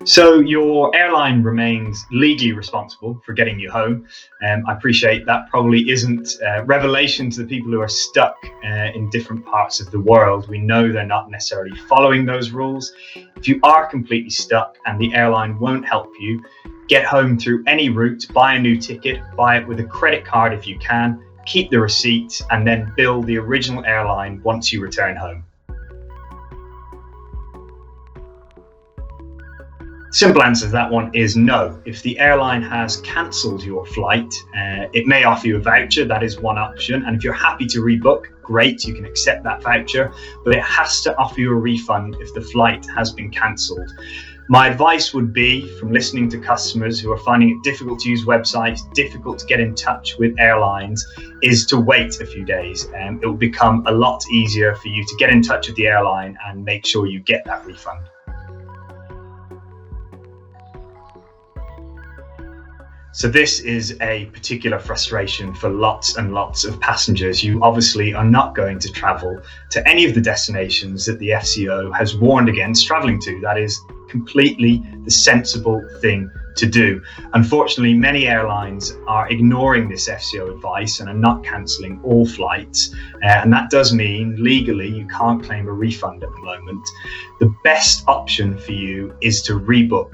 So your airline remains legally responsible for getting you home. I appreciate that probably isn't revelation to the people who are stuck in different parts of the world. We know they're not necessarily following those rules. If you are completely stuck and the airline won't help you, get home through any route, buy a new ticket, buy it with a credit card if you can, keep the receipt, and then bill the original airline once you return home. Simple answer to that one is no. If the airline has cancelled your flight, it may offer you a voucher. That is one option. And if you're happy to rebook, great, you can accept that voucher, but it has to offer you a refund if the flight has been cancelled. My advice would be, from listening to customers who are finding it difficult to use websites, difficult to get in touch with airlines, is to wait a few days. It will become a lot easier for you to get in touch with the airline and make sure you get that refund. So this is a particular frustration for lots and lots of passengers. You obviously are not going to travel to any of the destinations that the FCO has warned against traveling to. That is completely the sensible thing to do. Unfortunately, many airlines are ignoring this FCO advice and are not cancelling all flights. And that does mean legally you can't claim a refund at the moment. The best option for you is to rebook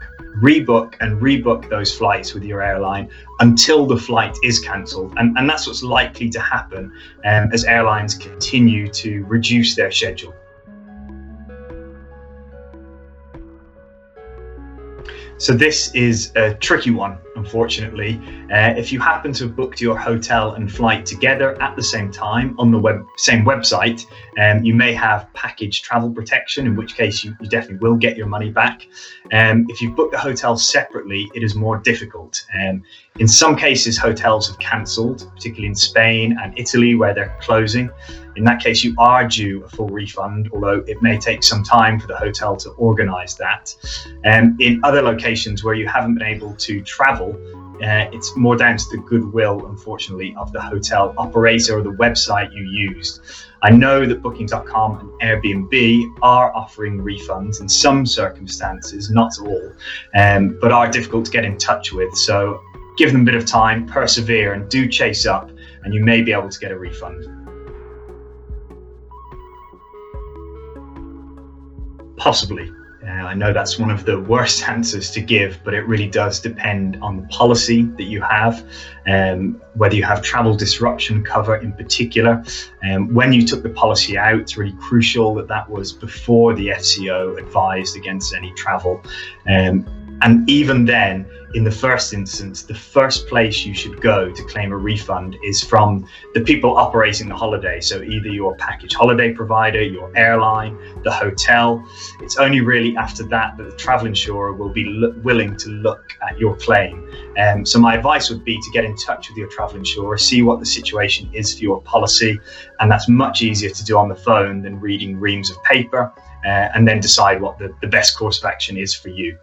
and rebook those flights with your airline until the flight is cancelled. And that's what's likely to happen as airlines continue to reduce their schedule. So this is a tricky one, unfortunately. If you happen to have booked your hotel and flight together at the same time on the same website, you may have package travel protection, in which case you definitely will get your money back. If you book the hotel separately, it is more difficult. In some cases, hotels have cancelled, particularly in Spain and Italy, where they're closing. In that case, you are due a full refund, although it may take some time for the hotel to organise that. In other locations where you haven't been able to travel, it's more down to the goodwill, unfortunately, of the hotel operator or the website you used. I know that Booking.com and Airbnb are offering refunds in some circumstances, not all, but are difficult to get in touch with. So give them a bit of time, persevere, and do chase up, and you may be able to get a refund. Possibly. I know that's one of the worst answers to give, but it really does depend on the policy that you have, whether you have travel disruption cover in particular. When you took the policy out, it's really crucial that that was before the FCO advised against any travel. And even then, in the first instance, the first place you should go to claim a refund is from the people operating the holiday. So either your package holiday provider, your airline, the hotel. It's only really after that that the travel insurer will be willing to look at your claim. So my advice would be to get in touch with your travel insurer, see what the situation is for your policy. And that's much easier to do on the phone than reading reams of paper, and then decide what the best course of action is for you.